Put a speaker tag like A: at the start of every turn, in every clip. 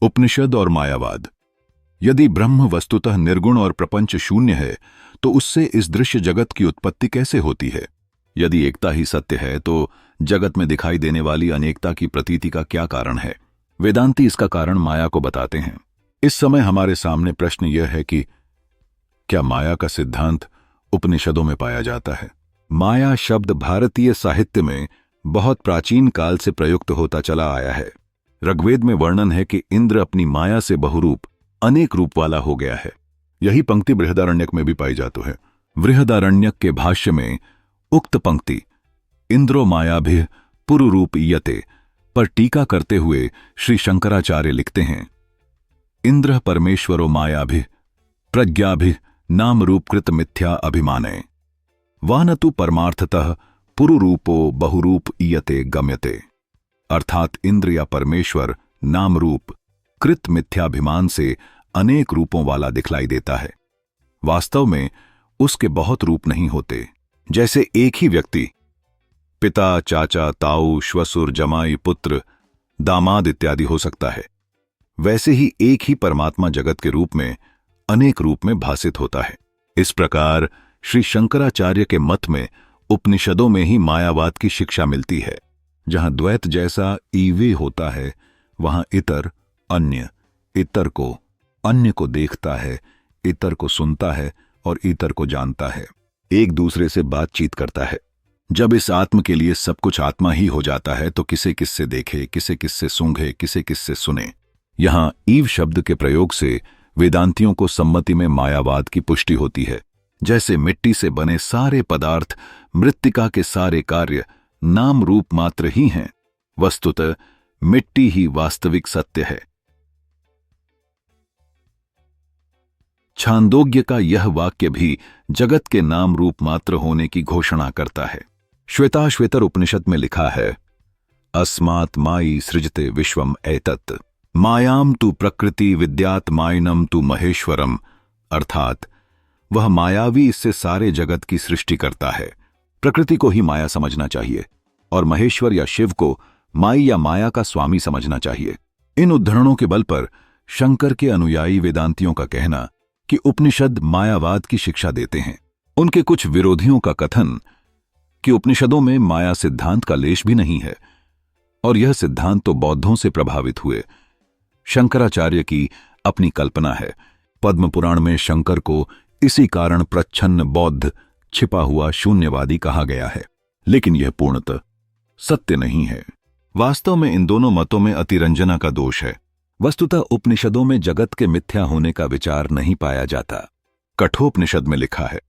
A: उपनिषद और मायावाद। यदि ब्रह्म वस्तुतः निर्गुण और प्रपंच शून्य है तो उससे इस दृश्य जगत की उत्पत्ति कैसे होती है? यदि एकता ही सत्य है तो जगत में दिखाई देने वाली अनेकता की प्रतीति का क्या कारण है? वेदांती इसका कारण माया को बताते हैं। इस समय हमारे सामने प्रश्न यह है कि क्या माया का सिद्धांत उपनिषदों में पाया जाता है? माया शब्द भारतीय साहित्य में बहुत प्राचीन काल से प्रयुक्त होता चला आया है। ऋग्वेद में वर्णन है कि इंद्र अपनी माया से बहुरूप अनेक रूप वाला हो गया है। यही पंक्ति बृहदारण्यक में भी पाई जाती है। बृहदारण्यक के भाष्य में उक्त पंक्ति इंद्रो मायाभिः पुरुरूपीयते पर टीका करते हुए श्री शंकराचार्य लिखते हैं, इंद्र परमेश्वरो मायाभिः प्रज्ञाभिः नाम रूपकृत मिथ्या अभिमाने वानतु परमार्थतः पुरुरूपो बहुरूप ईयते गम्यते। अर्थात इंद्र या परमेश्वर नाम रूप कृत मिथ्याभिमान से अनेक रूपों वाला दिखलाई देता है। वास्तव में उसके बहुत रूप नहीं होते। जैसे एक ही व्यक्ति पिता, चाचा, ताऊ, श्वसुर, जमाई, पुत्र, दामाद इत्यादि हो सकता है, वैसे ही एक ही परमात्मा जगत के रूप में अनेक रूप में भासित होता है। इस प्रकार श्री शंकराचार्य के मत में उपनिषदों में ही मायावाद की शिक्षा मिलती है। जहां द्वैत जैसा ईवे होता है वहां इतर अन्य, इतर को अन्य को देखता है, इतर को सुनता है और इतर को जानता है, एक दूसरे से बातचीत करता है। जब इस आत्म के लिए सब कुछ आत्मा ही हो जाता है तो किसे किससे देखे, किसे किससे सूंघे, किसे किससे सुने। यहां ईव शब्द के प्रयोग से वेदांतियों को सम्मति में मायावाद की पुष्टि होती है। जैसे मिट्टी से बने सारे पदार्थ, मृत्तिका के सारे कार्य नाम रूप मात्र ही हैं, वस्तुतः मिट्टी ही वास्तविक सत्य है। छांदोग्य का यह वाक्य भी जगत के नाम रूप मात्र होने की घोषणा करता है। श्वेताश्वेतर उपनिषद में लिखा है, अस्मात् मायी सृजते विश्वम एतत् मायाम तु प्रकृति विद्यात् मायनम तु महेश्वरम। अर्थात वह मायावी इससे सारे जगत की सृष्टि करता है। प्रकृति को ही माया समझना चाहिए और महेश्वर या शिव को माई या माया का स्वामी समझना चाहिए। इन उद्धरणों के बल पर शंकर के अनुयायी वेदांतियों का कहना कि उपनिषद मायावाद की शिक्षा देते हैं। उनके कुछ विरोधियों का कथन कि उपनिषदों में माया सिद्धांत का लेश भी नहीं है और यह सिद्धांत तो बौद्धों से प्रभावित हुए। शंकराचार्य की अपनी कल्पना है। पद्म पुराण में शंकर को इसी कारण प्रच्छन्न बौद्ध, छिपा हुआ शून्यवादी कहा गया है, लेकिन यह पूर्णतः सत्य नहीं है। वास्तव में इन दोनों मतों में अतिरंजना का दोष है। वस्तुतः उपनिषदों में जगत के मिथ्या होने का विचार नहीं पाया जाता। कठोपनिषद में लिखा है,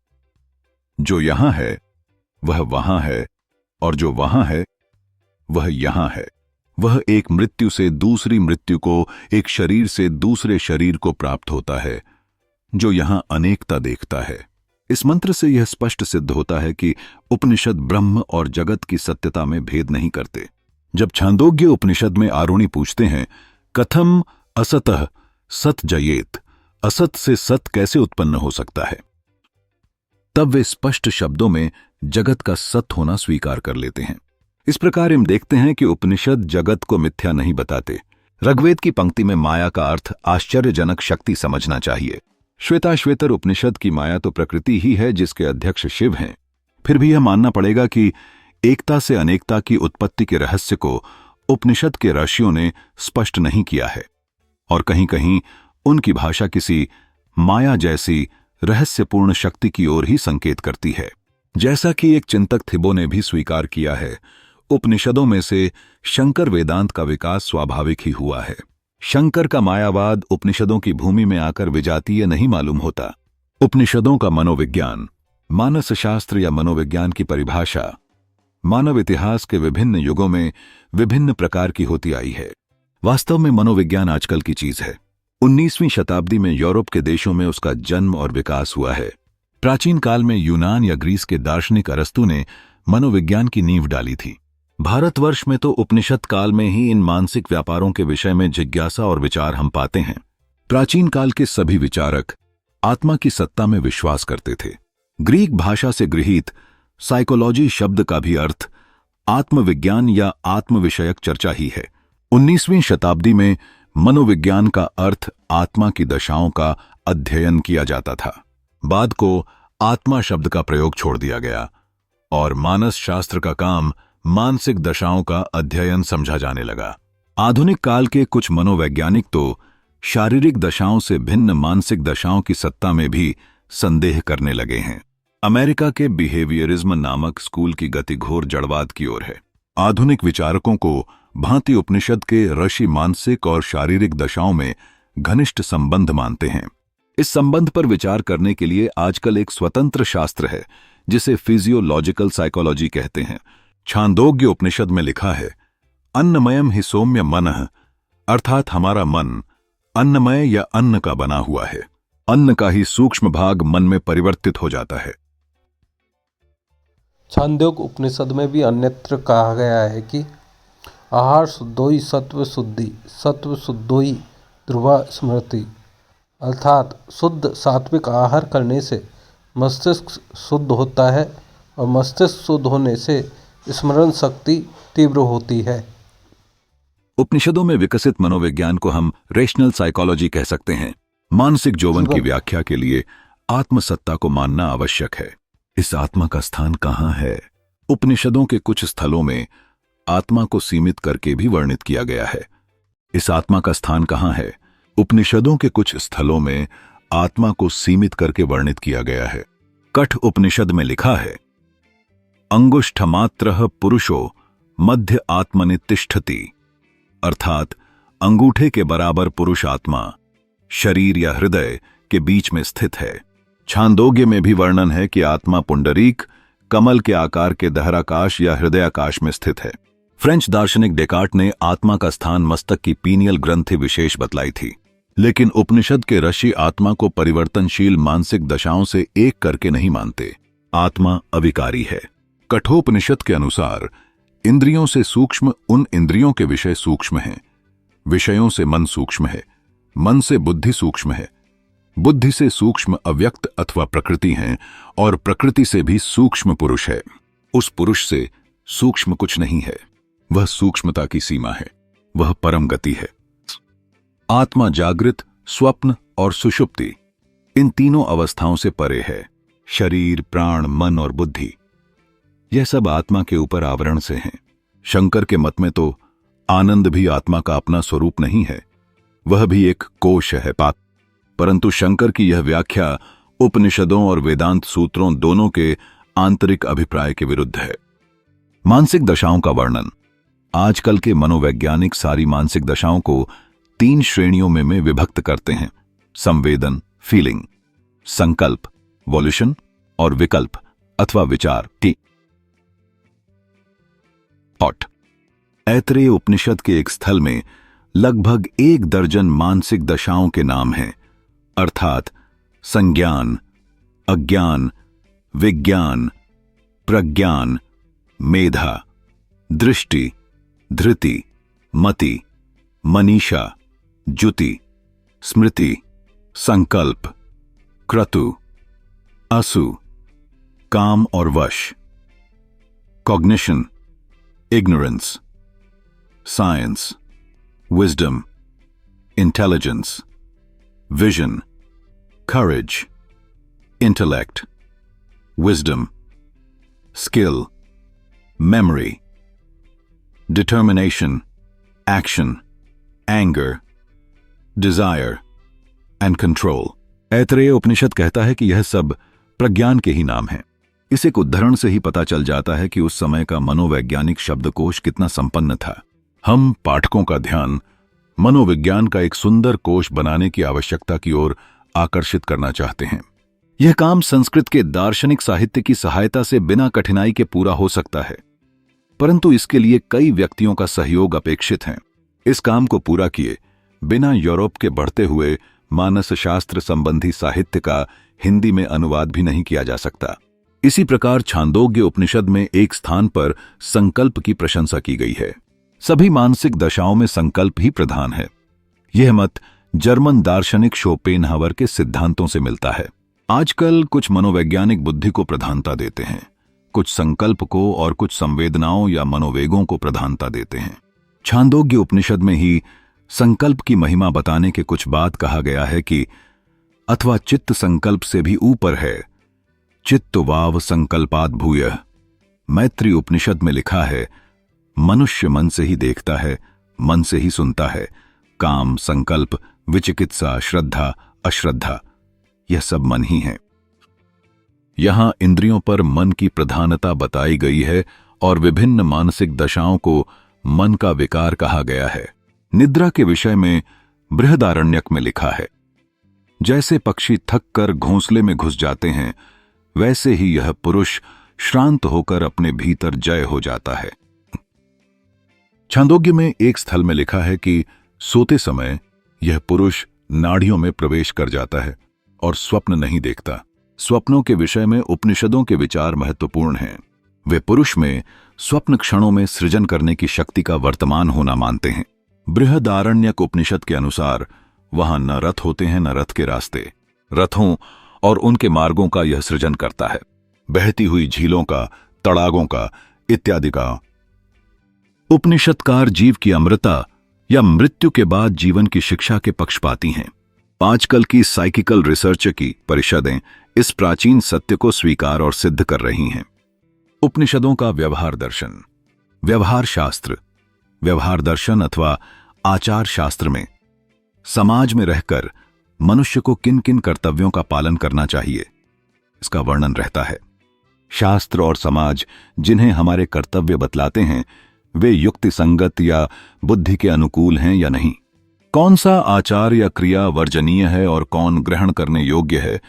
A: जो यहां है वह वहां है और जो वहां है वह यहां है। वह एक मृत्यु से दूसरी मृत्यु को, एक शरीर से दूसरे शरीर को प्राप्त होता है, जो यहां अनेकता देखता है। इस मंत्र से यह स्पष्ट सिद्ध होता है कि उपनिषद ब्रह्म और जगत की सत्यता में भेद नहीं करते। जब छांदोग्य उपनिषद में आरुणि पूछते हैं, कथम असतः सत जयेत, असत से सत कैसे उत्पन्न हो सकता है, तब वे स्पष्ट शब्दों में जगत का सत होना स्वीकार कर लेते हैं। इस प्रकार हम देखते हैं कि उपनिषद जगत को मिथ्या नहीं बताते। ऋग्वेद की पंक्ति में माया का अर्थ आश्चर्यजनक शक्ति समझना चाहिए। श्वेताश्वेतर उपनिषद की माया तो प्रकृति ही है जिसके अध्यक्ष शिव हैं। फिर भी यह मानना पड़ेगा कि एकता से अनेकता की उत्पत्ति के रहस्य को उपनिषद के ऋषियों ने स्पष्ट नहीं किया है और कहीं कहीं उनकी भाषा किसी माया जैसी रहस्यपूर्ण शक्ति की ओर ही संकेत करती है। जैसा कि एक चिंतक थिबो ने भी स्वीकार किया है, उपनिषदों में से शंकर वेदांत का विकास स्वाभाविक ही हुआ है। शंकर का मायावाद उपनिषदों की भूमि में आकर विजातीय नहीं मालूम होता। उपनिषदों का मनोविज्ञान, मानसशास्त्र या मनोविज्ञान की परिभाषा मानव इतिहास के विभिन्न युगों में विभिन्न प्रकार की होती आई है। वास्तव में मनोविज्ञान आजकल की चीज है। 19वीं शताब्दी में यूरोप के देशों में उसका जन्म और विकास हुआ है। प्राचीन काल में यूनान या ग्रीस के दार्शनिक अरस्तु ने मनोविज्ञान की नींव डाली थी। भारतवर्ष में तो उपनिषद काल में ही इन मानसिक व्यापारों के विषय में जिज्ञासा और विचार हम पाते हैं। प्राचीन काल के सभी विचारक आत्मा की सत्ता में विश्वास करते थे। ग्रीक भाषा से गृहीत साइकोलॉजी शब्द का भी अर्थ आत्मविज्ञान या आत्म विषयक चर्चा ही है। 19वीं शताब्दी में मनोविज्ञान का अर्थ आत्मा की दशाओं का अध्ययन किया जाता था। बाद को आत्मा शब्द का प्रयोग छोड़ दिया गया और मानस शास्त्र का काम मानसिक दशाओं का अध्ययन समझा जाने लगा। आधुनिक काल के कुछ मनोवैज्ञानिक तो शारीरिक दशाओं से भिन्न मानसिक दशाओं की सत्ता में भी संदेह करने लगे हैं। अमेरिका के बिहेवियरिज्म नामक स्कूल की गति घोर जड़वाद की ओर है। आधुनिक विचारकों को भांति उपनिषद के ऋषि मानसिक और शारीरिक दशाओं में घनिष्ठ संबंध मानते हैं। इस संबंध पर विचार करने के लिए आजकल एक स्वतंत्र शास्त्र है जिसे फिजियोलॉजिकल साइकोलॉजी कहते हैं। छांदोग्य उपनिषद में लिखा है, अन्नमयम हि सौम्य मनः, अर्थात हमारा मन अन्नमय या अन्न का बना हुआ है। अन्न का ही सूक्ष्म भाग मन में परिवर्तित हो जाता है।
B: छांदोग्य उपनिषद में भी अन्यत्र कहा गया है कि आहार शुद्धोई सत्व शुद्धि, सत्व शुद्धोई ध्रुवा स्मृति, अर्थात शुद्ध सात्विक आहार करने से मस्तिष्क शुद्ध होता है और मस्तिष्क शुद्ध होने से स्मरण शक्ति तीव्र होती है।
A: उपनिषदों में विकसित मनोविज्ञान को हम रेशनल साइकोलॉजी कह सकते हैं। मानसिक यौवन की व्याख्या के लिए आत्मसत्ता को मानना आवश्यक है। इस आत्मा का स्थान कहाँ है? उपनिषदों के कुछ स्थलों में आत्मा को सीमित करके भी वर्णित किया गया है। इस आत्मा का स्थान कहाँ है? उपनिषदों के कुछ स्थलों में आत्मा को सीमित करके वर्णित किया गया है। कठ उपनिषद में लिखा है, अंगुष्ठमात्रः पुरुषो मध्य आत्मनि तिष्ठति, अर्थात अंगूठे के बराबर पुरुष आत्मा शरीर या हृदय के बीच में स्थित है। छांदोग्य में भी वर्णन है कि आत्मा पुंडरीक, कमल के आकार के दहराकाश या हृदयाकाश में स्थित है। फ्रेंच दार्शनिक डेकार्ट ने आत्मा का स्थान मस्तक की पीनियल ग्रंथि विशेष बतलाई थी, लेकिन उपनिषद के ऋषि आत्मा को परिवर्तनशील मानसिक दशाओं से एक करके नहीं मानते। आत्मा अविकारी है। कठोपनिषद के अनुसार इंद्रियों से सूक्ष्म उन इंद्रियों के विषय सूक्ष्म हैं, विषयों से मन सूक्ष्म है, मन से बुद्धि सूक्ष्म है, बुद्धि से सूक्ष्म अव्यक्त अथवा प्रकृति हैं और प्रकृति से भी सूक्ष्म पुरुष है। उस पुरुष से सूक्ष्म कुछ नहीं है, वह सूक्ष्मता की सीमा है, वह परम गति है। आत्मा जागृत, स्वप्न और सुषुप्ति इन तीनों अवस्थाओं से परे है। शरीर, प्राण, मन और बुद्धि यह सब आत्मा के ऊपर आवरण से हैं। शंकर के मत में तो आनंद भी आत्मा का अपना स्वरूप नहीं है, वह भी एक कोश है। परंतु शंकर की यह व्याख्या उपनिषदों और वेदांत सूत्रों दोनों के आंतरिक अभिप्राय के विरुद्ध है। मानसिक दशाओं का वर्णन। आजकल के मनोवैज्ञानिक सारी मानसिक दशाओं को 3 श्रेणियों में विभक्त करते हैं: संवेदन, फीलिंग, संकल्प, वॉल्यूशन और विकल्प अथवा विचार, थॉट। ऐतरेय उपनिषद के एक स्थल में लगभग 1 दर्जन मानसिक दशाओं के नाम हैं, अर्थात संज्ञान, अज्ञान, विज्ञान, प्रज्ञान, मेधा, दृष्टि, धृति, मति, मनीषा, जुति, स्मृति, संकल्प, क्रतु, असु, काम और वश, cognition, ignorance, science, wisdom, intelligence, vision, courage, intellect, wisdom, skill, memory, determination, action, anger, desire, and control. Aitareya Upanishad कहता है कि यह सब प्रज्ञान के ही नाम हैं। इस एक उद्धरण से ही पता चल जाता है कि उस समय का मनोवैज्ञानिक शब्दकोश कितना संपन्न था। हम पाठकों का ध्यान मनोविज्ञान का एक सुंदर कोश बनाने की आवश्यकता की ओर आकर्षित करना चाहते हैं। यह काम संस्कृत के दार्शनिक साहित्य की सहायता से बिना कठिनाई के पूरा हो सकता है, परंतु इसके लिए कई व्यक्तियों का सहयोग अपेक्षित है। इस काम को पूरा किए बिना यूरोप के बढ़ते हुए मानस शास्त्र संबंधी साहित्य का हिंदी में अनुवाद भी नहीं किया जा सकता। इसी प्रकार छांदोग्य उपनिषद में एक स्थान पर संकल्प की प्रशंसा की गई है। सभी मानसिक दशाओं में संकल्प ही प्रधान है। यह मत जर्मन दार्शनिक शोपेनहावर के सिद्धांतों से मिलता है। आजकल कुछ मनोवैज्ञानिक बुद्धि को प्रधानता देते हैं, कुछ संकल्प को और कुछ संवेदनाओं या मनोवेगों को प्रधानता देते हैं। छांदोग्य उपनिषद में ही संकल्प की महिमा बताने के कुछ बाद कहा गया है कि अथवा चित्त संकल्प से भी ऊपर है, चित्त वाव संकल्पात भूयः। मैत्री उपनिषद में लिखा है, मनुष्य मन से ही देखता है, मन से ही सुनता है। काम, संकल्प, विचिकित्सा, श्रद्धा, अश्रद्धा, यह सब मन ही है। यहां इंद्रियों पर मन की प्रधानता बताई गई है और विभिन्न मानसिक दशाओं को मन का विकार कहा गया है। निद्रा के विषय में बृहदारण्यक में लिखा है, जैसे पक्षी थक कर घोंसले में घुस जाते हैं, वैसे ही यह पुरुष श्रांत होकर अपने भीतर जय हो जाता है। छांदोग्य में एक स्थल में लिखा है कि सोते समय यह पुरुष नाड़ियों में प्रवेश कर जाता है और स्वप्न नहीं देखता। स्वप्नों के विषय में उपनिषदों के विचार महत्वपूर्ण हैं। वे पुरुष में स्वप्न क्षणों में सृजन करने की शक्ति का वर्तमान होना मानते हैं। बृहदारण्यक उपनिषद के अनुसार वहां न रथ होते हैं न रथ के रास्ते, रथों और उनके मार्गों का यह सृजन करता है, बहती हुई झीलों का, तड़ागों का इत्यादि का। उपनिषदकार जीव की अमृता या मृत्यु के बाद जीवन की शिक्षा के पक्षपाती हैं। आजकल की साइकिकल रिसर्च की परिषदें इस प्राचीन सत्य को स्वीकार और सिद्ध कर रही हैं। उपनिषदों का व्यवहार दर्शन। व्यवहार शास्त्र, व्यवहार दर्शन अथवा आचार शास्त्र में समाज में रहकर मनुष्य को किन किन कर्तव्यों का पालन करना चाहिए, इसका वर्णन रहता है। शास्त्र और समाज जिन्हें हमारे कर्तव्य बतलाते हैं, वे युक्ति संगत या बुद्धि के अनुकूल हैं या नहीं, कौन सा आचार या क्रिया वर्जनीय है और कौन ग्रहण करने योग्य है,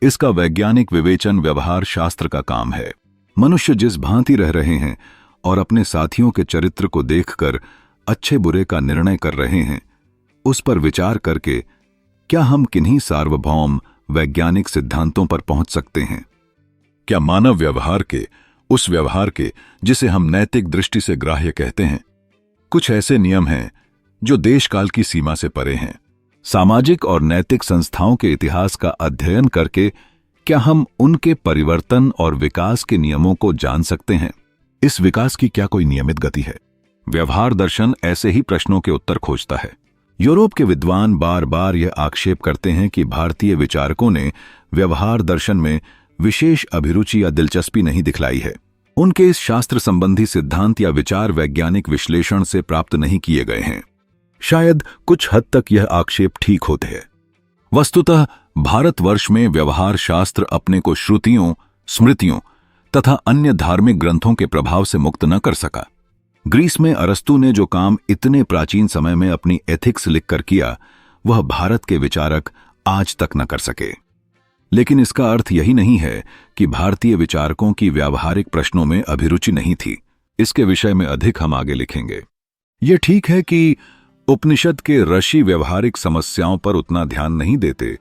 A: इसका वैज्ञानिक विवेचन व्यवहार शास्त्र का काम है। मनुष्य जिस भांति रह रहे हैं और अपने साथियों के चरित्र को देखकर अच्छे बुरे का निर्णय कर रहे हैं, उस पर विचार करके क्या हम किन्हीं सार्वभौम वैज्ञानिक सिद्धांतों पर पहुंच सकते हैं? क्या मानव व्यवहार के, उस व्यवहार के जिसे हम नैतिक दृष्टि से ग्राह्य कहते हैं, कुछ ऐसे नियम हैं जो देशकाल की सीमा से परे हैं? सामाजिक और नैतिक संस्थाओं के इतिहास का अध्ययन करके क्या हम उनके परिवर्तन और विकास के नियमों को जान सकते हैं? इस विकास की क्या कोई नियमित गति है? व्यवहार दर्शन ऐसे ही प्रश्नों के उत्तर खोजता है। यूरोप के विद्वान बार बार यह आक्षेप करते हैं कि भारतीय विचारकों ने व्यवहार दर्शन में विशेष अभिरुचि या दिलचस्पी नहीं दिखलाई है। उनके इस शास्त्र संबंधी सिद्धांत या विचार वैज्ञानिक विश्लेषण से प्राप्त नहीं किए गए हैं। शायद कुछ हद तक यह आक्षेप ठीक होते हैं। वस्तुतः भारतवर्ष में व्यवहार शास्त्र अपने को श्रुतियों, स्मृतियों तथा अन्य धार्मिक ग्रंथों के प्रभाव से मुक्त न कर सका। ग्रीस में अरस्तु ने जो काम इतने प्राचीन समय में अपनी एथिक्स लिखकर किया, वह भारत के विचारक आज तक न कर सके। लेकिन इसका अर्थ यही नहीं है कि भारतीय विचारकों की व्यावहारिक प्रश्नों में अभिरुचि नहीं थी। इसके विषय में अधिक हम आगे लिखेंगे। यह ठीक है कि उपनिषद के ऋषि व्यवहारिक समस्याओं पर उतना ध्यान नहीं देते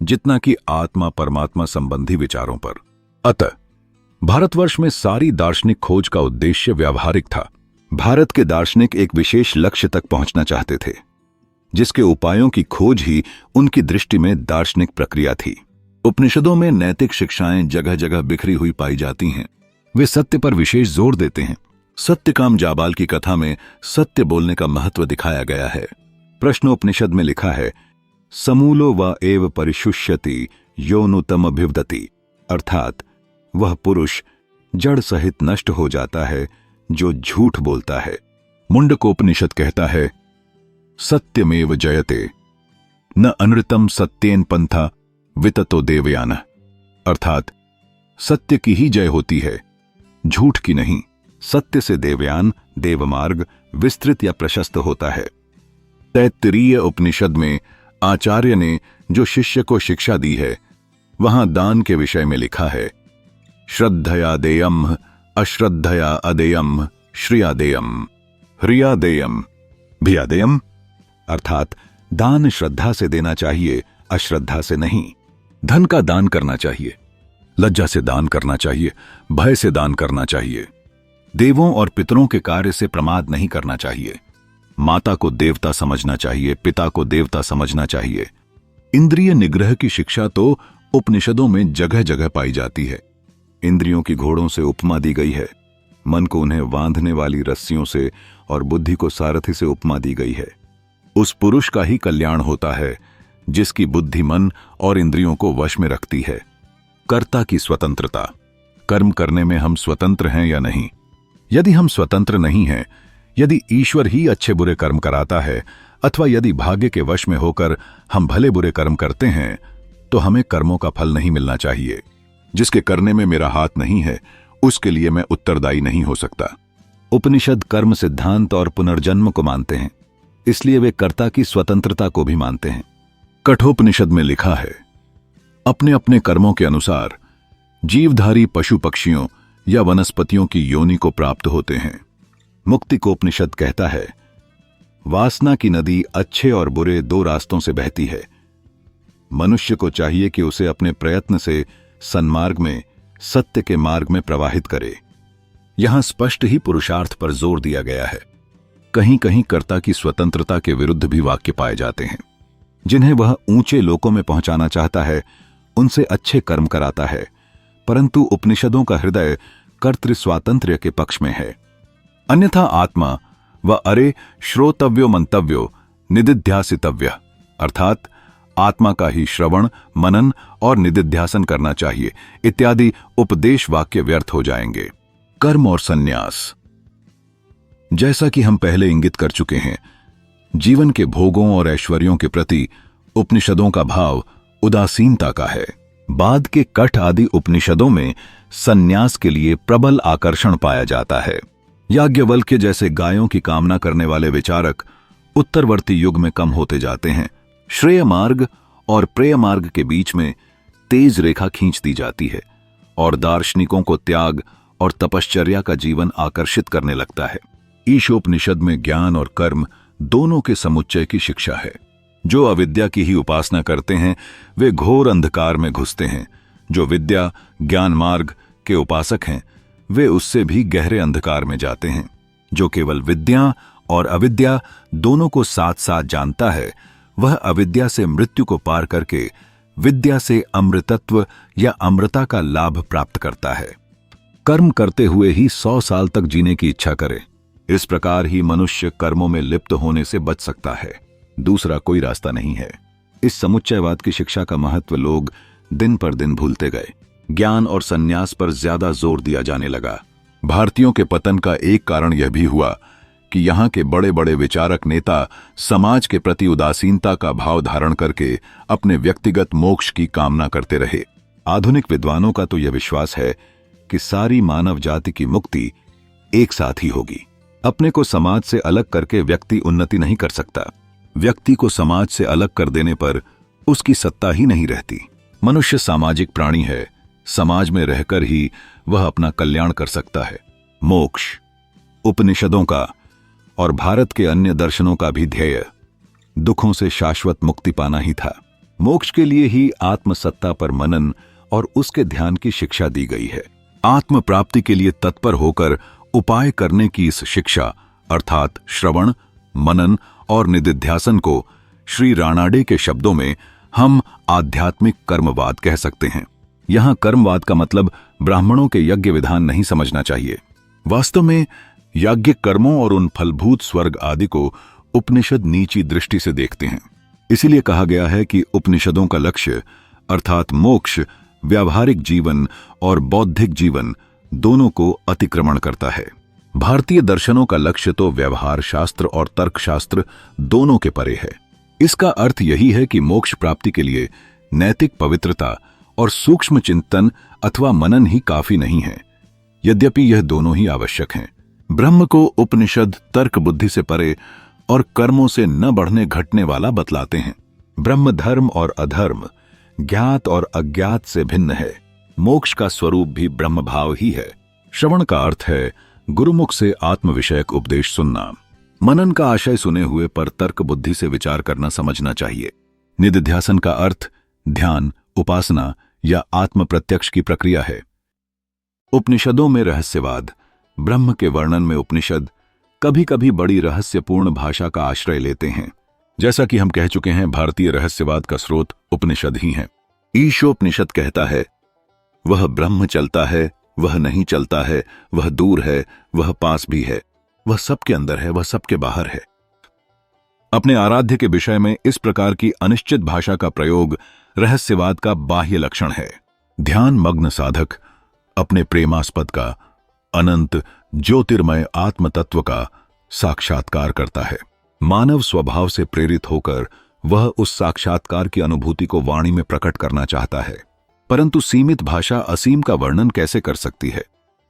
A: जितना कि आत्मा परमात्मा संबंधी विचारों पर। अतः भारतवर्ष में सारी दार्शनिक खोज का उद्देश्य व्यावहारिक था। भारत के दार्शनिक एक विशेष लक्ष्य तक पहुंचना चाहते थे, जिसके उपायों की खोज ही उनकी दृष्टि में दार्शनिक प्रक्रिया थी। उपनिषदों में नैतिक शिक्षाएं जगह जगह बिखरी हुई पाई जाती हैं। वे सत्य पर विशेष जोर देते हैं। सत्यकाम जाबाल की कथा में सत्य बोलने का महत्व दिखाया गया है। प्रश्नोपनिषद में लिखा है, समूलो व एव परिशुष्यति योनुतमभिवदति, अर्थात वह पुरुष जड़ सहित नष्ट हो जाता है जो झूठ बोलता है। मुंडकोपनिषद कहता है, सत्यमेव जयते न अनृतम सत्येन पंथा विततो देवयान, अर्थात सत्य की ही जय होती है, झूठ की नहीं। सत्य से देवयान, देवमार्ग विस्तृत या प्रशस्त होता है। तैत्तिरीय उपनिषद में आचार्य ने जो शिष्य को शिक्षा दी है, वहां दान के विषय में लिखा है, श्रद्धया देयम अश्रद्धया अदेयम श्रिया देयम ह्रिया देयम भिया देयम, अर्थात दान श्रद्धा से देना चाहिए, अश्रद्धा से नहीं। धन का दान करना चाहिए, लज्जा से दान करना चाहिए, भय से दान करना चाहिए। देवों और पितरों के कार्य से प्रमाद नहीं करना चाहिए। माता को देवता समझना चाहिए, पिता को देवता समझना चाहिए। इंद्रिय निग्रह की शिक्षा तो उपनिषदों में जगह जगह पाई जाती है। इंद्रियों की घोड़ों से उपमा दी गई है, मन को उन्हें बांधने वाली रस्सियों से और बुद्धि को सारथी से उपमा दी गई है। उस पुरुष का ही कल्याण होता है जिसकी बुद्धि मन और इंद्रियों को वश में रखती है। कर्ता की स्वतंत्रता। कर्म करने में हम स्वतंत्र हैं या नहीं? यदि हम स्वतंत्र नहीं हैं, यदि ईश्वर ही अच्छे बुरे कर्म कराता है, अथवा यदि भाग्य के वश में होकर हम भले बुरे कर्म करते हैं, तो हमें कर्मों का फल नहीं मिलना चाहिए। जिसके करने में मेरा हाथ नहीं है, उसके लिए मैं उत्तरदायी नहीं हो सकता। उपनिषद कर्म सिद्धांत और पुनर्जन्म को मानते हैं, इसलिए वे कर्ता की स्वतंत्रता को भी मानते हैं। कठोपनिषद में लिखा है, अपने अपने कर्मों के अनुसार जीवधारी पशु पक्षियों या वनस्पतियों की योनि को प्राप्त होते हैं। मुक्तिकोपनिषद कहता है, वासना की नदी अच्छे और बुरे दो रास्तों से बहती है। मनुष्य को चाहिए कि उसे अपने प्रयत्न से सन्मार्ग में, सत्य के मार्ग में प्रवाहित करे। यहां स्पष्ट ही पुरुषार्थ पर जोर दिया गया है। कहीं कहीं कर्ता की स्वतंत्रता के विरुद्ध भी वाक्य पाए जाते हैं। जिन्हें वह ऊंचे लोकों में पहुंचाना चाहता है, उनसे अच्छे कर्म कराता है, परंतु उपनिषदों का हृदय कर्तृ स्वातंत्र्य के पक्ष में है। अन्यथा आत्मा व अरे श्रोतव्यो मंतव्यो निदिध्यासितव्य, अर्थात आत्मा का ही श्रवण, मनन और निदिध्यासन करना चाहिए इत्यादि उपदेश वाक्य व्यर्थ हो जाएंगे। कर्म और संन्यास। जैसा कि हम पहले इंगित कर चुके हैं, जीवन के भोगों और ऐश्वर्यों के प्रति उपनिषदों का भाव उदासीनता का है। बाद के कठ आदि उपनिषदों में संन्यास के लिए प्रबल आकर्षण पाया जाता है। याज्ञवल्क्य जैसे गायों की कामना करने वाले विचारक उत्तरवर्ती युग में कम होते जाते हैं। श्रेय मार्ग और प्रेय मार्ग के बीच में तेज रेखा खींच दी जाती है और दार्शनिकों को त्याग और तपश्चर्या का जीवन आकर्षित करने लगता है। ईशोपनिषद में ज्ञान और कर्म दोनों के समुच्चय की शिक्षा है। जो अविद्या की ही उपासना करते हैं, वे घोर अंधकार में घुसते हैं। जो विद्या ज्ञान मार्ग के उपासक हैं, वे उससे भी गहरे अंधकार में जाते हैं। जो केवल विद्या और अविद्या दोनों को साथ साथ जानता है, वह अविद्या से मृत्यु को पार करके विद्या से अमृतत्व या अमृता का लाभ प्राप्त करता है। कर्म करते हुए ही 100 साल तक जीने की इच्छा करे। इस प्रकार ही मनुष्य कर्मों में लिप्त होने से बच सकता है। दूसरा कोई रास्ता नहीं है। इस समुच्चयवाद की शिक्षा का महत्व लोग दिन पर दिन भूलते गए। ज्ञान और संन्यास पर ज्यादा जोर दिया जाने लगा। भारतीयों के पतन का एक कारण यह भी हुआ कि यहाँ के बड़े बड़े विचारक नेता समाज के प्रति उदासीनता का भाव धारण करके अपने व्यक्तिगत मोक्ष की कामना करते रहे। आधुनिक विद्वानों का तो यह विश्वास है कि सारी मानव जाति की मुक्ति एक साथ ही होगी। अपने को समाज से अलग करके व्यक्ति उन्नति नहीं कर सकता। व्यक्ति को समाज से अलग कर देने पर उसकी सत्ता ही नहीं रहती। मनुष्य सामाजिक प्राणी है। समाज में रहकर ही वह अपना कल्याण कर सकता है। मोक्ष उपनिषदों का और भारत के अन्य दर्शनों का भी ध्येय दुखों से शाश्वत मुक्ति पाना ही था। मोक्ष के लिए ही आत्मसत्ता पर मनन और उसके ध्यान की शिक्षा दी गई है। आत्म प्राप्ति के लिए तत्पर होकर उपाय करने की इस शिक्षा अर्थात श्रवण, मनन और निदिध्यासन को श्री राणाडे के शब्दों में हम आध्यात्मिक कर्मवाद कह सकते हैं। यहां कर्मवाद का मतलब ब्राह्मणों के यज्ञ विधान नहीं समझना चाहिए। वास्तव में याज्ञ कर्मों और उन फलभूत स्वर्ग आदि को उपनिषद नीची दृष्टि से देखते हैं। इसीलिए कहा गया है कि उपनिषदों का लक्ष्य अर्थात मोक्ष व्यावहारिक जीवन और बौद्धिक जीवन दोनों को अतिक्रमण करता है। भारतीय दर्शनों का लक्ष्य तो व्यवहार शास्त्र और तर्कशास्त्र दोनों के परे है। इसका अर्थ यही है कि मोक्ष प्राप्ति के लिए नैतिक पवित्रता और सूक्ष्म चिंतन अथवा मनन ही काफी नहीं है, यद्यपि यह दोनों ही आवश्यक हैं। ब्रह्म को उपनिषद तर्क बुद्धि से परे और कर्मों से न बढ़ने घटने वाला बतलाते हैं। ब्रह्म धर्म और अधर्म, ज्ञात और अज्ञात से भिन्न है। मोक्ष का स्वरूप भी ब्रह्म भाव ही है। श्रवण का अर्थ है गुरुमुख से आत्म विषयक उपदेश सुनना। मनन का आशय सुने हुए पर तर्क बुद्धि से विचार करना समझना चाहिए। निदिध्यासन का अर्थ ध्यान, उपासना या आत्म प्रत्यक्ष की प्रक्रिया है। उपनिषदों में रहस्यवाद। ब्रह्म के वर्णन में उपनिषद कभी कभी बड़ी रहस्यपूर्ण भाषा का आश्रय लेते हैं। जैसा कि हम कह चुके हैं, भारतीय रहस्यवाद का स्रोत उपनिषद ही हैं। ईशोपनिषद कहता है, वह ब्रह्म चलता है, वह नहीं चलता है, वह दूर है, वह पास भी है, वह सबके अंदर है, वह सबके बाहर है। अपने आराध्य के विषय में इस प्रकार की अनिश्चित भाषा का प्रयोग रहस्यवाद का बाह्य लक्षण है। ध्यान मग्न साधक अपने प्रेमास्पद का अनंत ज्योतिर्मय आत्म तत्व का साक्षात्कार करता है। मानव स्वभाव से प्रेरित होकर वह उस साक्षात्कार की अनुभूति को वाणी में प्रकट करना चाहता है, परंतु सीमित भाषा असीम का वर्णन कैसे कर सकती है।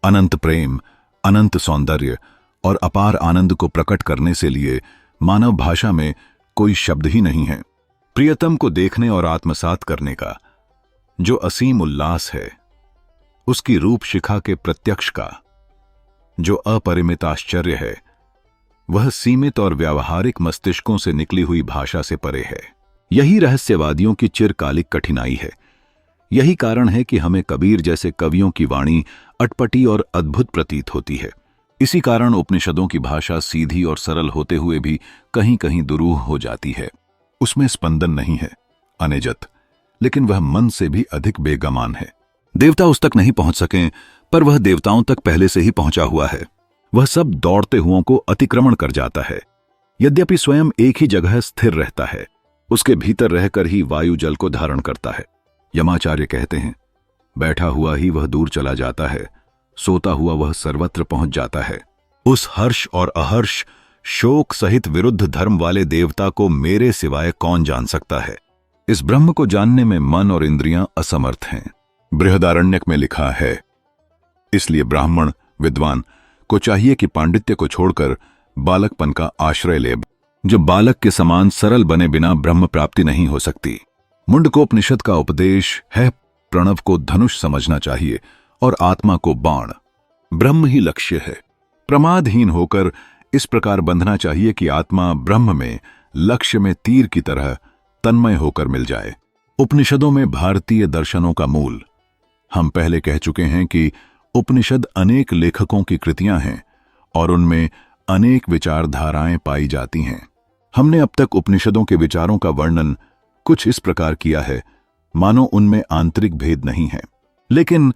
A: अनंत प्रेम, अनंत सौंदर्य और अपार आनंद को प्रकट करने से लिए मानव भाषा में कोई शब्द ही नहीं है। प्रियतम को देखने और आत्मसात करने का जो असीम उल्लास है, उसकी रूप शिखा के प्रत्यक्ष का जो अपरिमित आश्चर्य है, वह सीमित और व्यावहारिक मस्तिष्कों से निकली हुई भाषा से परे है। यही रहस्यवादियों की चिरकालिक कठिनाई है। यही कारण है कि हमें कबीर जैसे कवियों की वाणी अटपटी और अद्भुत प्रतीत होती है। इसी कारण उपनिषदों की भाषा सीधी और सरल होते हुए भी कहीं कहीं दुरूह हो जाती है। उसमें स्पंदन नहीं है, अनिजत, लेकिन वह मन से भी अधिक बेगमान है। देवता उस तक नहीं पहुंच सकें, पर वह देवताओं तक पहले से ही पहुंचा हुआ है। वह सब दौड़ते हुओं को अतिक्रमण कर जाता है। यद्यपि स्वयं एक ही जगह स्थिर रहता है, उसके भीतर रहकर ही वायु जल को धारण करता है। यमाचार्य कहते हैं, बैठा हुआ ही वह दूर चला जाता है, सोता हुआ वह सर्वत्र पहुंच जाता है। उस हर्ष और अहर्ष, शोक सहित विरुद्ध धर्म वाले देवता को मेरे सिवाय कौन जान सकता है। इस ब्रह्म को जानने में मन और इंद्रियां असमर्थ हैं। बृहदारण्यक में लिखा है, इसलिए ब्राह्मण विद्वान को चाहिए कि पांडित्य को छोड़कर बालकपन का आश्रय ले। जो बालक के समान सरल बने बिना ब्रह्म प्राप्ति नहीं हो सकती। मुंडकोपनिषद का उपदेश है, प्रणव को धनुष समझना चाहिए और आत्मा को बाण। ब्रह्म ही लक्ष्य है। प्रमादहीन होकर इस प्रकार बंधना चाहिए कि आत्मा ब्रह्म में, लक्ष्य में तीर की तरह तन्मय होकर मिल जाए। उपनिषदों में भारतीय दर्शनों का मूल। हम पहले कह चुके हैं कि उपनिषद अनेक लेखकों की कृतियां हैं और उनमें अनेक विचारधाराएं पाई जाती हैं। हमने अब तक उपनिषदों के विचारों का वर्णन कुछ इस प्रकार किया है, मानो उनमें आंतरिक भेद नहीं है। लेकिन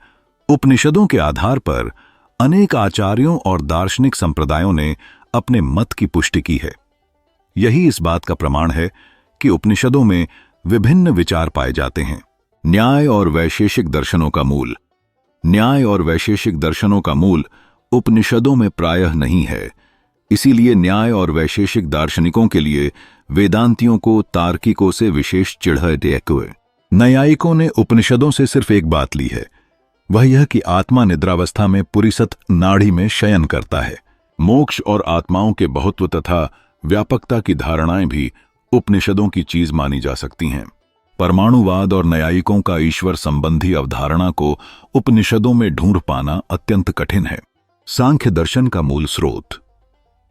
A: उपनिषदों के आधार पर अनेक आचार्यों और दार्शनिक संप्रदायों ने अपने मत की पुष्टि की है। यही इस बात का प्रमाण है कि उपनिषदों में विभिन्न विचार पाए जाते हैं। न्याय और वैशेषिक दर्शनों का मूल। न्याय और वैशेषिक दर्शनों का मूल उपनिषदों में प्रायः नहीं है। इसीलिए न्याय और वैशेषिक दार्शनिकों के लिए वेदांतियों को तार्किकों से विशेष चिढ़ हुए। न्यायिकों ने उपनिषदों से सिर्फ एक बात ली है, वह यह कि आत्मा निद्रावस्था में पुरीसत नाड़ी में शयन करता है। मोक्ष और आत्माओं के बहुत्व तथा व्यापकता की धारणाएं भी उपनिषदों की चीज मानी जा सकती हैं। परमाणुवाद और न्यायिकों का ईश्वर संबंधी अवधारणा को उपनिषदों में ढूंढ पाना अत्यंत कठिन है। सांख्य दर्शन का मूल स्रोत।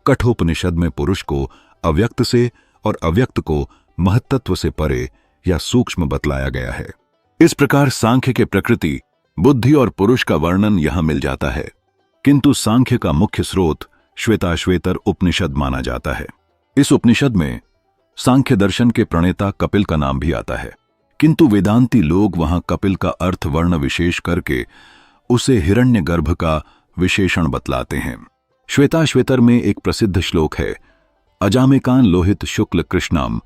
A: कठोपनिषद में पुरुष को अव्यक्त से और अव्यक्त को महत्त्व से परे या सूक्ष्म बतलाया गया है। इस प्रकार सांख्य के प्रकृति, बुद्धि और पुरुष का वर्णन यहां मिल जाता है, किंतु सांख्य का मुख्य स्रोत श्वेताश्वेतर उपनिषद माना जाता है। इस उपनिषद में सांख्य दर्शन के प्रणेता कपिल का नाम भी आता है, किंतु वेदांती लोग वहां कपिल का अर्थ वर्ण विशेष करके उसे हिरण्यगर्भ का विशेषण बतलाते हैं। श्वेताश्वेतर में एक प्रसिद्ध श्लोक है, अजामेकान लोहित शुक्ल कृष्णाम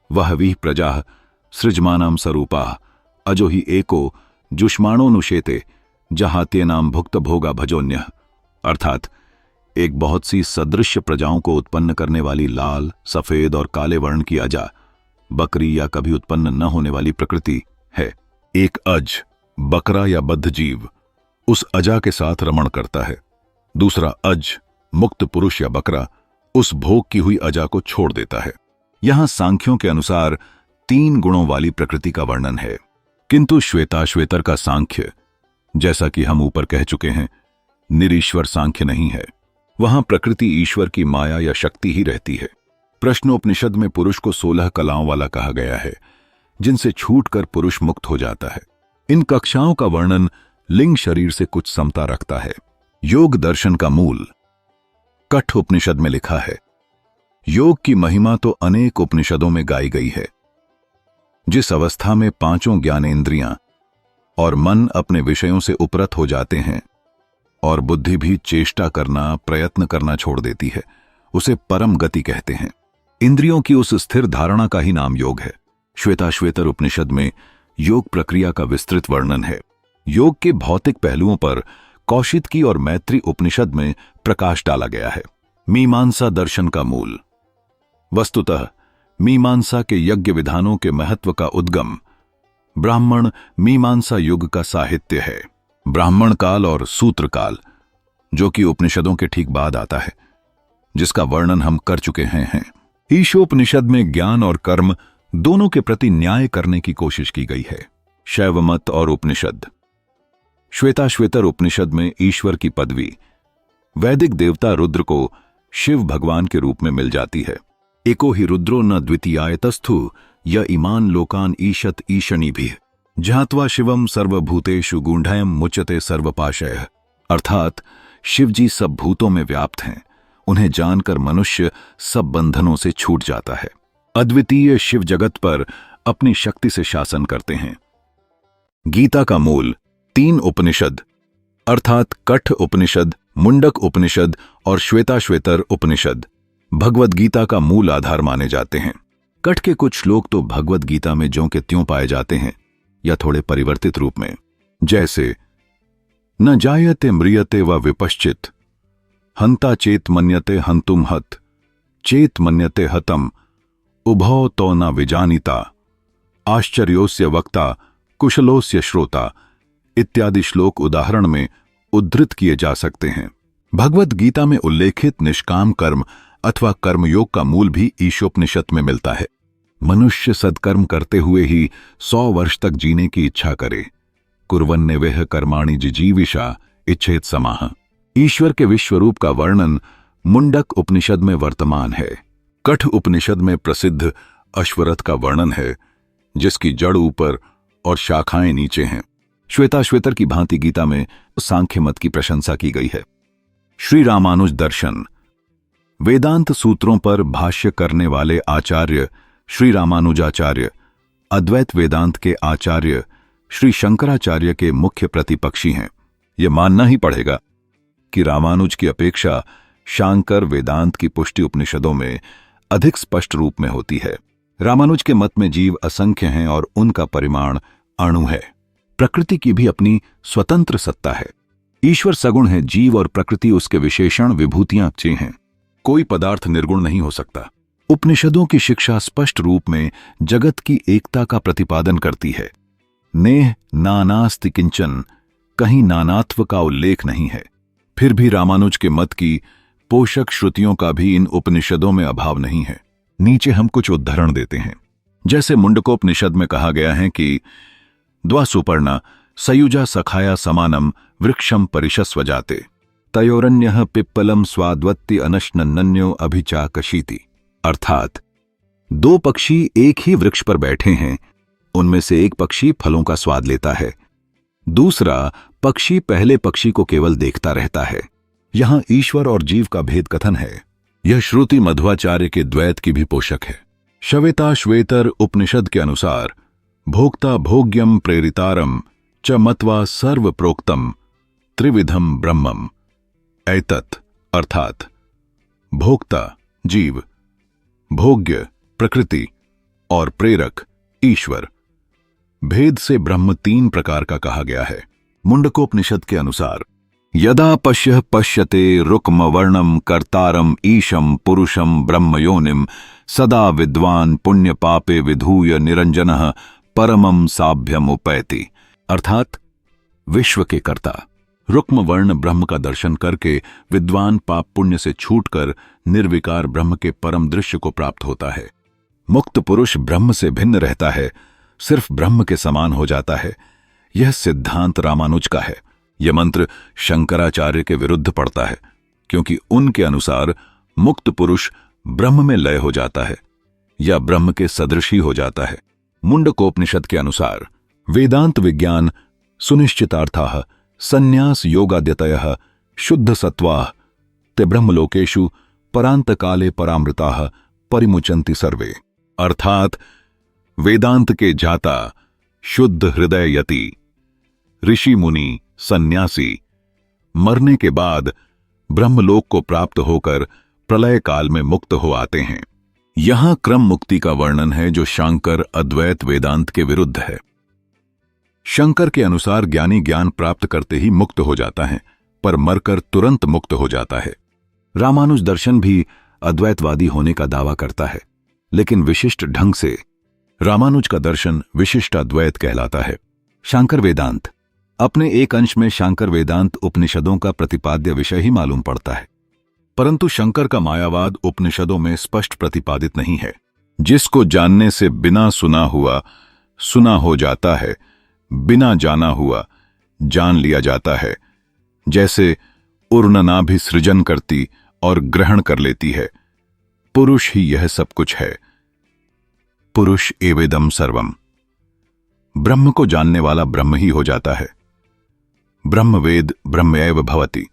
A: वहवीह प्रजाः सृजमानाम स्वरूपाः अजो ही एको जुष्माणोनुशेते जहात्येनाम भुक्त भोगा भजोन्यः। अर्थात एक बहुत सी सदृश्य प्रजाओं को उत्पन्न करने वाली लाल, सफेद और काले वर्ण की अजा, बकरी या कभी उत्पन्न न होने वाली प्रकृति है। एक अज, बकरा या बद्ध जीव उस अजा के साथ रमण करता है। दूसरा अज, मुक्त पुरुष या बकरा, उस भोग की हुई अजा को छोड़ देता है। यहां सांख्यों के अनुसार 3 गुणों वाली प्रकृति का वर्णन है, किंतु श्वेताश्वेतर का सांख्य, जैसा कि हम ऊपर कह चुके हैं, निरीश्वर सांख्य नहीं है। वहां प्रकृति ईश्वर की माया या शक्ति ही रहती है। प्रश्नोपनिषद में पुरुष को 16 कलाओं वाला कहा गया है, जिनसे छूटकर पुरुष मुक्त हो जाता है। इन कक्षाओं का वर्णन लिंग शरीर से कुछ समता रखता है। योग दर्शन का मूल। कठ उपनिषद में लिखा है, योग की महिमा तो अनेक उपनिषदों में गाई गई है। जिस अवस्था में 5 ज्ञानेंद्रियां और मन अपने विषयों से उपरत हो जाते हैं और बुद्धि भी चेष्टा करना, प्रयत्न करना छोड़ देती है, उसे परम गति कहते हैं। इंद्रियों की उस स्थिर धारणा का ही नाम योग है। श्वेताश्वेतर उपनिषद में योग प्रक्रिया का विस्तृत वर्णन है। योग के भौतिक पहलुओं पर कौशितकी और मैत्री उपनिषद में प्रकाश डाला गया है। मीमांसा दर्शन का मूल। वस्तुतः मीमांसा के यज्ञ विधानों के महत्व का उद्गम ब्राह्मण मीमांसा युग का साहित्य है। ब्राह्मण काल और सूत्र काल, जो कि उपनिषदों के ठीक बाद आता है, जिसका वर्णन हम कर चुके हैं। ईशोपनिषद में ज्ञान और कर्म दोनों के प्रति न्याय करने की कोशिश की गई है। शैवमत और उपनिषद। श्वेताश्वेतर उपनिषद में ईश्वर की पदवी वैदिक देवता रुद्र को शिव भगवान के रूप में मिल जाती है। एको ही रुद्रो न द्वितीयायतस्थु य इमान लोकान ईशत ईशनी भी ज्ञात्वा शिवम सर्वभूतेषु गूढ़यम मुच्यते सर्वपाशय। अर्थात शिव जी सब भूतों में व्याप्त हैं, उन्हें जानकर मनुष्य सब बंधनों से छूट जाता है। अद्वितीय शिव जगत पर अपनी शक्ति से शासन करते हैं। गीता का मूल 3 उपनिषद अर्थात कठ उपनिषद, मुंडक उपनिषद और श्वेताश्वेतर उपनिषद भगवद गीता का मूल आधार माने जाते हैं। कठ के कुछ श्लोक तो भगवद गीता में ज्यों के त्यों पाए जाते हैं या थोड़े परिवर्तित रूप में, जैसे न जायते म्रियते व विपश्चित हंता चेत मन्यते हंतुम हत चेत मन्यते हतम उभौ तो न विजानिता आश्चर्योस्य वक्ता कुशलोस्य श्रोता इत्यादि श्लोक उदाहरण में उद्धृत किए जा सकते हैं। भगवद गीता में उल्लेखित निष्काम कर्म अथवा कर्मयोग का मूल भी ईशोपनिषद में मिलता है। मनुष्य सत्कर्म करते हुए ही 100 वर्ष तक जीने की इच्छा करे। कुर्वन्नेवेह कर्माणि जिजीविषा इच्छेत समाह। ईश्वर के विश्वरूप का वर्णन मुंडक उपनिषद में वर्तमान है। कठ उपनिषद में प्रसिद्ध अश्वरथ का वर्णन है, जिसकी जड़ ऊपर और शाखाएं नीचे हैं। श्वेताश्वेतर की भांति गीता में सांख्य मत की प्रशंसा की गई है। श्री रामानुज दर्शन। वेदांत सूत्रों पर भाष्य करने वाले आचार्य श्री रामानुजाचार्य अद्वैत वेदांत के आचार्य श्री शंकराचार्य के मुख्य प्रतिपक्षी हैं। यह मानना ही पड़ेगा कि रामानुज की अपेक्षा शांकर वेदांत की पुष्टि उपनिषदों में अधिक स्पष्ट रूप में होती है। रामानुज के मत में जीव असंख्य हैं और उनका परिमाण अणु है। प्रकृति की भी अपनी स्वतंत्र सत्ता है। ईश्वर सगुण है, जीव और प्रकृति उसके विशेषण विभूतियां हैं। कोई पदार्थ निर्गुण नहीं हो सकता। उपनिषदों की शिक्षा स्पष्ट रूप में जगत की एकता का प्रतिपादन करती है। नेह नानास्ति किंचन, कहीं नानात्व का उल्लेख नहीं है। फिर भी रामानुज के मत की पोषक श्रुतियों का भी इन उपनिषदों में अभाव नहीं है। नीचे हम कुछ उदाहरण देते हैं। जैसे मुंडकोपनिषद में कहा गया है कि द्वासुपर्णा सयुजा सखाया समानम वृक्षम परिशस्व जाते तयोरन्यः पिप्पलम स्वाद्वत्ति अनश्नन्यो अभिचाकशीति। अर्थात 2 पक्षी एक ही वृक्ष पर बैठे हैं, उनमें से एक पक्षी फलों का स्वाद लेता है, दूसरा पक्षी पहले पक्षी को केवल देखता रहता है। यहां ईश्वर और जीव का भेद कथन है। यह श्रुति मध्वाचार्य के द्वैत की भी पोषक है। श्वेताश्वेतर उपनिषद के अनुसार भोक्ता भोग्यम प्रेरितारम च मत्वा सर्व प्रोक्तम त्रिविधम ब्रह्मम एतत्। अर्थात भोक्ता जीव, भोग्य प्रकृति और प्रेरक ईश्वर, भेद से ब्रह्म 3 प्रकार का कहा गया है। मुंडकोपनिषद के अनुसार यदा पश्यः पश्यते रुक्म वर्णम कर्तारम ईशम पुरुषम ब्रह्मयोनिम सदा विद्वान पुण्य पापे विधूय निरंजनः परमम साभ्यम उपैति। अर्थात विश्व के कर्ता रुक्म वर्ण ब्रह्म का दर्शन करके विद्वान पाप पुण्य से छूटकर निर्विकार ब्रह्म के परम दृश्य को प्राप्त होता है। मुक्त पुरुष ब्रह्म से भिन्न रहता है, सिर्फ ब्रह्म के समान हो जाता है। यह सिद्धांत रामानुज का है। यह मंत्र शंकराचार्य के विरुद्ध पड़ता है, क्योंकि उनके अनुसार मुक्त पुरुष ब्रह्म में लय हो जाता है या ब्रह्म के सदृश ही हो जाता है। मुंडकोपनिषद के अनुसार वेदांत विज्ञान सुनिश्चितार्थाः संन्यास योगाद्यतयः शुद्ध सत्वाः ते ब्रह्मलोकेषु परांतकाले परामृताः परिमुचन्ति सर्वे। अर्थात वेदांत के जाता शुद्ध हृदय यति ऋषि मुनि सन्यासी मरने के बाद ब्रह्मलोक को प्राप्त होकर प्रलय काल में मुक्त हो आते हैं। यहां क्रम मुक्ति का वर्णन है जो शांकर अद्वैत वेदांत के विरुद्ध है। शंकर के अनुसार ज्ञानी ज्ञान प्राप्त करते ही मुक्त हो जाता है, पर मरकर तुरंत मुक्त हो जाता है। रामानुज दर्शन भी अद्वैतवादी होने का दावा करता है, लेकिन विशिष्ट ढंग से। रामानुज का दर्शन विशिष्ट अद्वैत कहलाता है। शांकर वेदांत अपने एक अंश में शांकर वेदांत उपनिषदों का प्रतिपाद्य विषय ही मालूम पड़ता है, परंतु शंकर का मायावाद उपनिषदों में स्पष्ट प्रतिपादित नहीं है। जिसको जानने से बिना सुना हुआ सुना हो जाता है, बिना जाना हुआ जान लिया जाता है। जैसे उर्णना भी सृजन करती और ग्रहण कर लेती है, पुरुष ही यह सब कुछ है। पुरुष एवेदम सर्वम। ब्रह्म को जानने वाला ब्रह्म ही हो जाता है। ब्रह्मवेद ब्रह्मैव भवति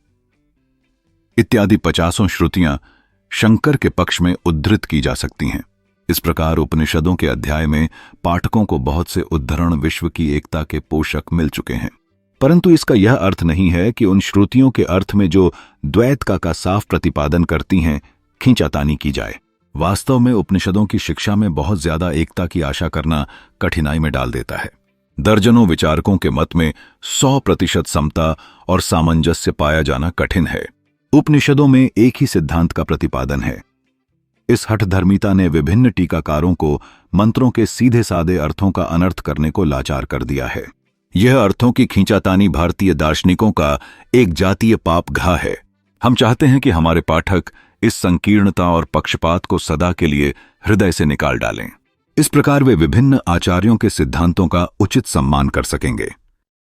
A: इत्यादि 50 श्रुतियां शंकर के पक्ष में उद्धृत की जा सकती हैं। इस प्रकार उपनिषदों के अध्याय में पाठकों को बहुत से उद्धरण विश्व की एकता के पोषक मिल चुके हैं, परंतु इसका यह अर्थ नहीं है कि उन श्रुतियों के अर्थ में जो द्वैत का साफ प्रतिपादन करती हैं खींचातानी की जाए। वास्तव में उपनिषदों की शिक्षा में बहुत ज्यादा एकता की आशा करना कठिनाई में डाल देता है। दर्जनों विचारकों के मत में 100% समता और सामंजस्य पाया जाना कठिन है। उपनिषदों में एक ही सिद्धांत का प्रतिपादन है। इस हठधर्मिता ने विभिन्न टीकाकारों को मंत्रों के सीधे साधे अर्थों का अनर्थ करने को लाचार कर दिया है। यह अर्थों की खींचातानी भारतीय दार्शनिकों का एक जातीय पाप घा है। हम चाहते हैं कि हमारे पाठक इस संकीर्णता और पक्षपात को सदा के लिए हृदय से निकाल डालें। इस प्रकार वे विभिन्न आचार्यों के सिद्धांतों का उचित सम्मान कर सकेंगे।